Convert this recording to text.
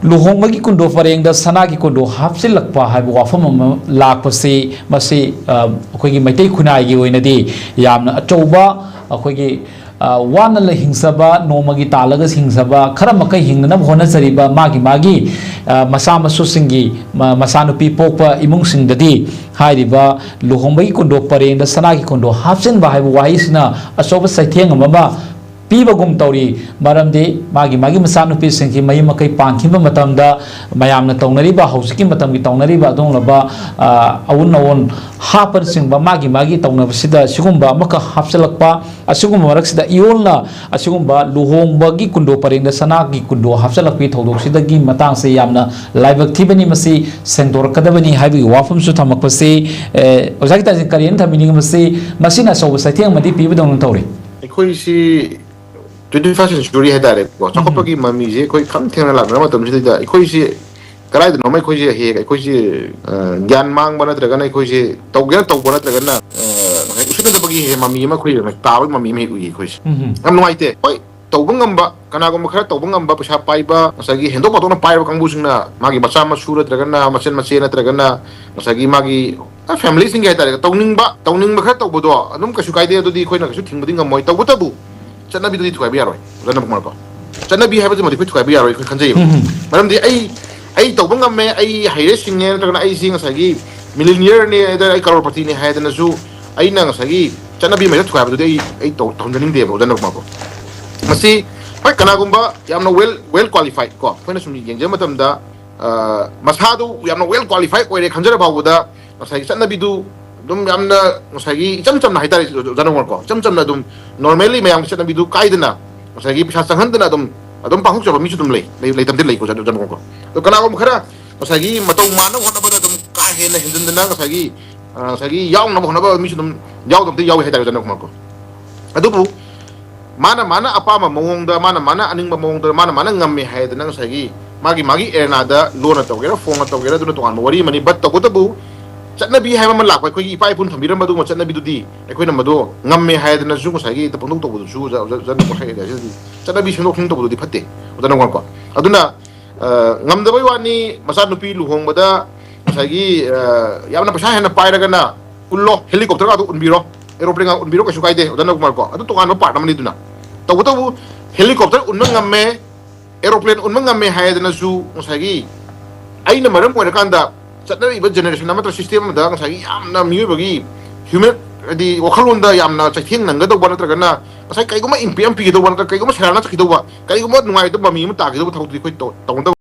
luhongmagi kundo parengda sanagi kundo hapsilakpa haibu wafam lakpasi masi akhoi maitai khunai gi oinadi yamna touba akhoi wana la hingsaba nomagi talaga hingsaba khara makai hingna hona jariba magi masa masu singi masanupi pokpa imung singdadi hairiba luhongmagi kundo parengda sanagi kundo hapsin ba haibu wahisna asoba saitheng amaba pibagum tauri maramde magi masanupi singki mayi makai pangkhiba matamda mayamna taunariba hausiki matamgi taunariba donglaba awun hapar singba magi taunabsida sigumba maka hapsalakpa asugum maraksida iolna asugumba luhongbagi kundo parengda sanagi kundo hapsalakpi thodoksidagi matangse yamna laibak thibani masi sengdorkadabani haibi wafamsu thamakpase ozakita karian thamini masi masina soba saitheng madi pibadong tauri ekhoi si 21st century hai dare ko chakopagi mami je koi kham thengna la na matam si da ekhoi si karai da nomai khoi je he ekhoi si gyan mang bana tra gana ekhoi si tawgena tawbona tra gana usina da bagi he mami ma khoi na taw mami me ui ekhoi si am nuai te koi tawbangamba kana gom khara tawbangamba pasa paiba masagi hendo patona paiba kangbu singna magi bacha ma sura tra gana masen na tra gana masagi magi family sing hai dare tawningba khara tawbodo anum ka sukai de adudi khoi na ka su thingmadi ngamoi tawbutabu Chatnabi tu itu biar, orang nak mana? Chatnabi apa tu mesti kau biar, kau kanjai. Macam dia, ai tahu bangam me, ai hire singnya, terkena ai sing sagi millionaire ni, ada ai crorepati ni, ada nasu, ai nang sagi Chatnabi macam tu apa tu dia, ai tahu jenis dia, orang nak mana? Mesti, baik kena gumba, yang na well qualified, kau, kau nak sumber yang macam dah, masadu yang na well qualified, kau ini kanjai bawa dah, sagi Chatnabi tu dum yamna masagi cham na hitari janong ko cham na dum normally mayam chat na bidu kaidna masagi pisa sanghandna dum pahuk job mi chudum lei tamdil lei ko janong ko to kana ko khara masagi matau mana hona bada dum ka he na hindna masagi yaw na hona ba mi chudum yaw dum yaw hitari janong ko adubu mana apa ma mawong da mana aning ma mawong da mana ngamme haidna masagi magi erna da lona tawgera fonga tawgera dun to an wari mani bat to ko tabu Chatnabi hai man lak koi ipai pun thambiram madu Chatnabi du di ekoi na madu ngamme hai na su sagi ta pondok to bu su jan ko hai da ji Chatnabi shino khing to bu di phatte udana ngwan ko aduna ngam da bai wani masa nupi luhong bada sagi yamna pasha hena pai raga na ullo helicopter ga unbiro aeroplane ga unbiro ka su kai de udana ngwan ko adu to kan part namani duna to bu helicopter unna ngamme aeroplane unma ngamme hai da na su sagi aina maram ko rakanda Chatnabi iba generation nama tu sistem dah sagi yamna miu bagi human di wakalun dah yamna cakting nangga tu buat terkena pasal kai guma impian pergi tu buat kai guma serana cakit tu buat kai guma nungai tu bami mu tak gitu tahu tu kau tahu